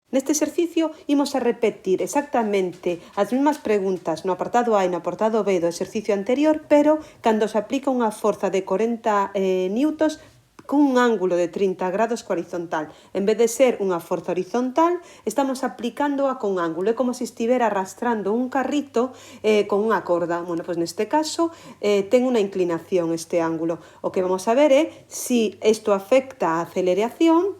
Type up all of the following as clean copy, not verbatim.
Neste exercicio imos a repetir exactamente as mesmas preguntas no apartado A e no apartado B do exercicio anterior, pero cando se aplica unha forza de 40 newtons cun ángulo de 30 grados co horizontal. En vez de ser unha forza horizontal, estamos aplicándoa con ángulo. É como se estivera arrastrando un carrito con unha corda. Bueno, pois neste caso ten unha inclinación este ángulo. O que vamos a ver é se isto afecta a aceleración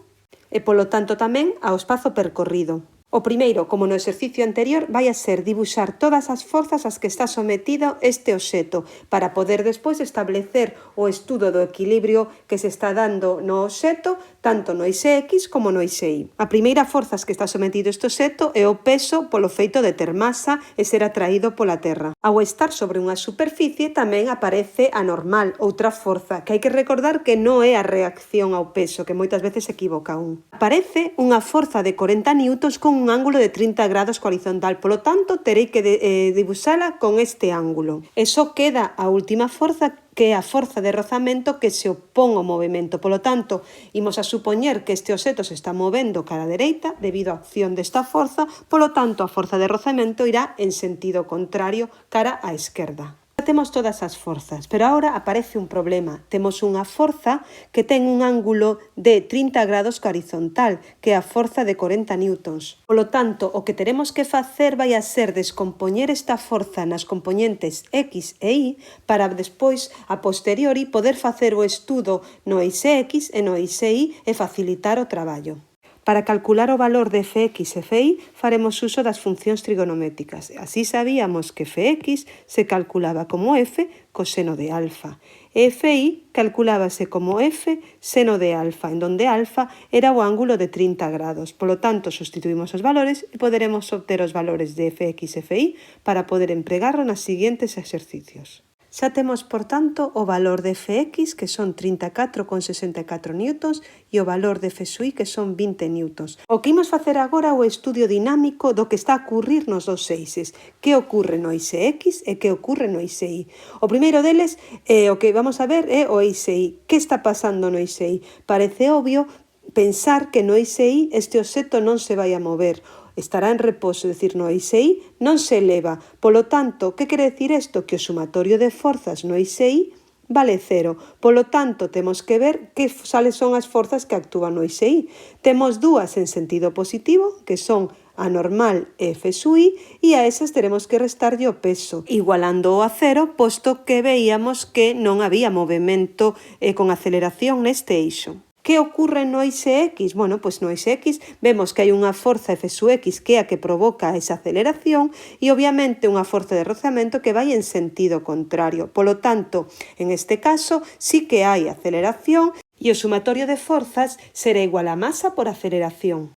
e, polo tanto, tamén ao espazo percorrido. O primeiro, como no exercicio anterior, vai a ser dibuixar todas as forzas ás que está sometido este obxeto para poder despois establecer o estudo do equilibrio que se está dando no obxeto tanto no eixe X como no eixe Y. A primeira forza ás que está sometido este obxeto é o peso polo feito de ter masa e ser atraído pola Terra. Ao estar sobre unha superficie tamén aparece a normal, outra forza, que hai que recordar que non é a reacción ao peso, que moitas veces se equivoca un. Aparece unha forza de 40 newtons con un ángulo de 30 grados co horizontal, polo tanto terei que dibuixala con este ángulo. E só queda a última forza, que é a forza de rozamento que se opón ao movimento. Polo tanto, imos a supoñer que este obxeto se está movendo cara a dereita debido á acción desta forza, polo tanto a forza de rozamento irá en sentido contrario cara á esquerda. Temos todas as forzas, pero agora aparece un problema. Temos unha forza que ten un ángulo de 30 grados co horizontal, que é a forza de 40 newtons. Polo tanto, o que teremos que facer vai a ser descompoñer esta forza nas componentes X e Y para despois, a posteriori, poder facer o estudo no eixe X e no eixe Y e facilitar o traballo. Para calcular o valor de fx e fy faremos uso das funcións trigonométricas. Así sabíamos que fx se calculaba como f coseno de alfa e fy calculábase como f seno de alfa, en donde alfa era o ángulo de 30 grados. Polo tanto, sustituímos os valores e poderemos obter os valores de fx e fy para poder empregarlo nas seguintes exercicios. Xa temos, por tanto, o valor de Fx, que son 34,64 newtons, e o valor de Fy, que son 20 newtons. O que imos facer agora é o estudio dinámico do que está a ocurrir nos dos eixes. Que ocorre no eixe X e que ocorre no eixe Y. O primeiro deles, o que vamos a ver é o eixe Y. Que está pasando no eixe Y? Parece obvio pensar que no eixe Y este obxeto non se vai a mover. Estará en reposo, é dicir, no eixe Y non se eleva. Polo tanto, que quere decir isto? Que o sumatorio de forzas no eixe Y vale cero. Polo tanto, temos que ver cales son as forzas que actúan no eixe Y. Temos dúas en sentido positivo, que son a normal e F sub I, e a esas teremos que restarlle o peso, igualando a cero, posto que veíamos que non había movimento con aceleración neste eixo. Que ocorre no eixe X? Bueno, pois no eixe X vemos que hai unha forza F sub X que é a que provoca esa aceleración e obviamente unha forza de rozamento que vai en sentido contrario. Polo tanto, en este caso sí que hai aceleración e o sumatorio de forzas será igual a masa por aceleración.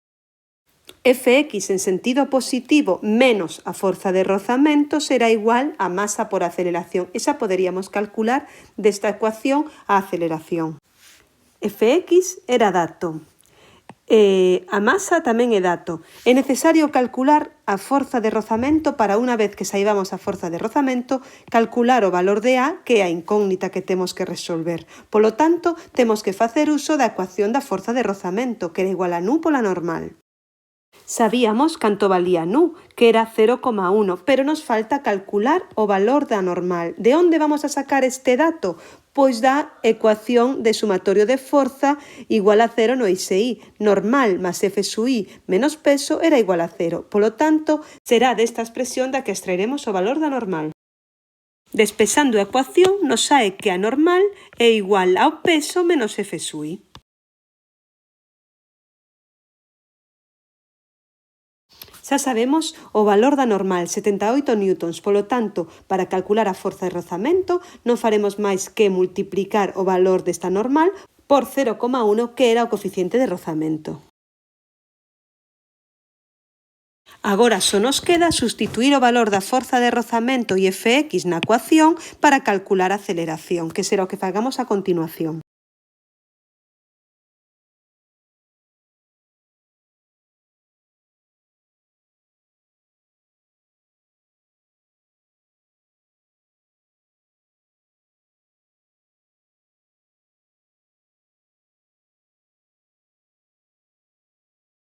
Fx en sentido positivo menos a forza de rozamento será igual a masa por aceleración. Esa poderíamos calcular desta ecuación a aceleración. Fx era dato, a masa tamén é dato. É necesario calcular a forza de rozamento para, unha vez que saibamos a forza de rozamento, calcular o valor de A, que é a incógnita que temos que resolver. Polo tanto, temos que facer uso da ecuación da forza de rozamento, que era igual a nu pola normal. Sabíamos canto valía nu, que era 0,1, pero nos falta calcular o valor da normal. De onde vamos a sacar este dato? Pois da ecuación de sumatorio de forza igual a 0 no eixe Y. Normal más F sub I menos peso era igual a 0. Polo tanto, será desta expresión da que extraeremos o valor da normal. Despexando a ecuación, nos sae que a normal é igual ao peso menos F sub I. Xa sabemos o valor da normal, 78 newtons, polo tanto, para calcular a forza de rozamento non faremos máis que multiplicar o valor desta normal por 0,1, que era o coeficiente de rozamento. Agora só nos queda sustituir o valor da forza de rozamento e Fx na ecuación para calcular a aceleración, que será o que fagamos a continuación.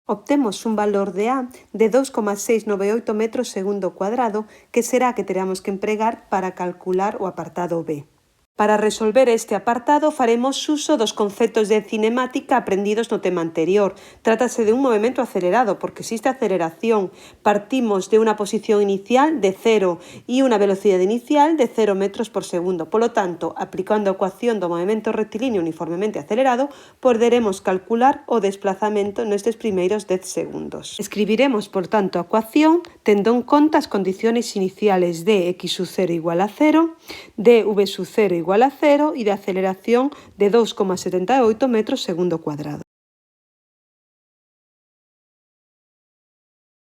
obtemos un valor de A de 2,698 metros segundo cuadrado, que será que teremos que empregar para calcular o apartado B. Para resolver este apartado faremos uso dos conceptos de cinemática aprendidos no tema anterior. Trátase de un movimento acelerado, porque existe aceleración. Partimos de unha posición inicial de 0 e unha velocidade inicial de 0 metros por segundo. Polo tanto, aplicando a ecuación do movimento rectilíneo uniformemente acelerado, poderemos calcular o desplazamento nestes primeiros 10 segundos. Escribiremos, por tanto, a ecuación tendo en conta as condiciones iniciales de x sub 0 igual a 0, de v sub 0 igual a 0 e de aceleración de 2,78 metros segundo cuadrado.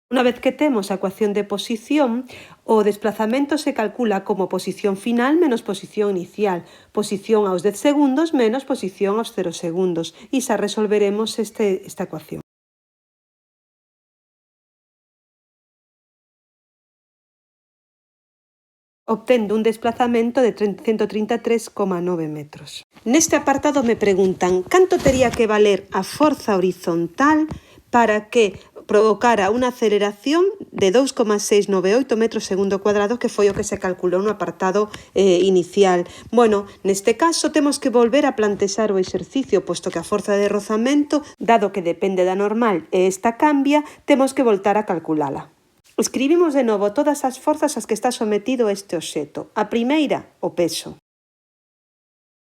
Unha vez que temos a ecuación de posición, o desplazamento se calcula como posición final menos posición inicial, posición aos 10 segundos menos posición aos 0 segundos, e xa resolveremos esta ecuación. Obtendo un desplazamento de 133,9 metros. Neste apartado me preguntan canto tería que valer a forza horizontal para que provocara unha aceleración de 2,698 metros segundo cuadrado, que foi o que se calculou no apartado inicial. Bueno, neste caso temos que volver a plantexar o exercicio, posto que a forza de rozamento, dado que depende da normal e esta cambia, temos que voltar a calculala. Escribimos de novo todas as forzas ás que está sometido este obxecto. A primeira, o peso.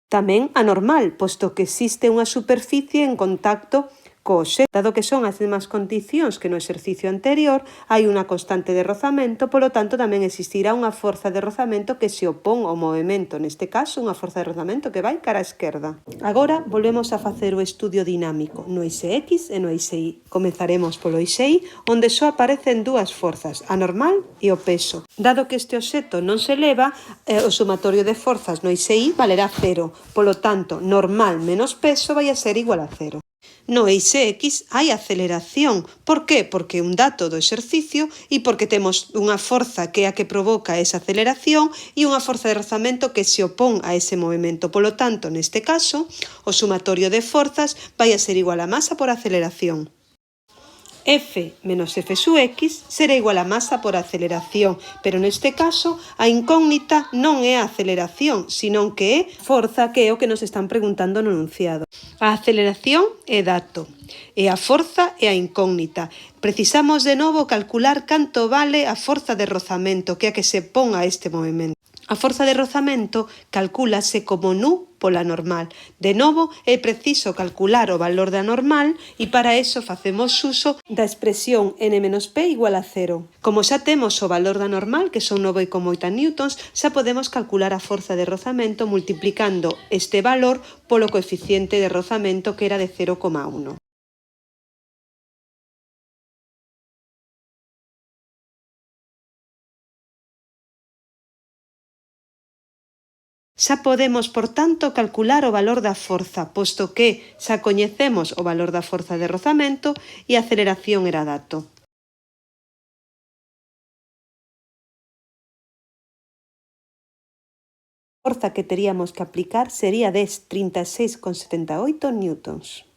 Tamén a normal, posto que existe unha superficie en contacto co obxecto. Dado que son as mesmas condicións que no exercicio anterior, hai unha constante de rozamento, polo tanto tamén existirá unha forza de rozamento que se opón ao movimento, neste caso unha forza de rozamento que vai cara á esquerda. Agora volvemos a facer o estudio dinámico no eixe X e no eixe Y. Comezaremos polo eixe Y, onde só aparecen dúas forzas, a normal e o peso. Dado que este obxecto non se eleva, o sumatorio de forzas no eixe Y valerá 0, polo tanto normal menos peso vai a ser igual a 0. No eixe X hai aceleración. Por qué? Porque é un dato do exercicio e porque temos unha forza que é a que provoca esa aceleración e unha forza de rozamento que se opón a ese movimento. Polo tanto, neste caso, o sumatorio de forzas vai a ser igual a masa por aceleración. F menos F sub X será igual a masa por aceleración, pero neste caso a incógnita non é a aceleración, senón que é forza, que é o que nos están preguntando no enunciado. A aceleración é dato e a forza é a incógnita. Precisamos de novo calcular canto vale a forza de rozamento, que é a que se pon a este movimento. A forza de rozamento calcúlase como nu pola normal. De novo, é preciso calcular o valor da normal e para eso facemos uso da expresión n-p igual a 0. Como xa temos o valor da normal, que son 9,8 newtons, xa podemos calcular a forza de rozamento multiplicando este valor polo coeficiente de rozamento, que era de 0,1. Xa podemos, por tanto, calcular o valor da forza, posto que xa coñecemos o valor da forza de rozamento e a aceleración era dato. A forza que teríamos que aplicar sería de 36,78 newtons.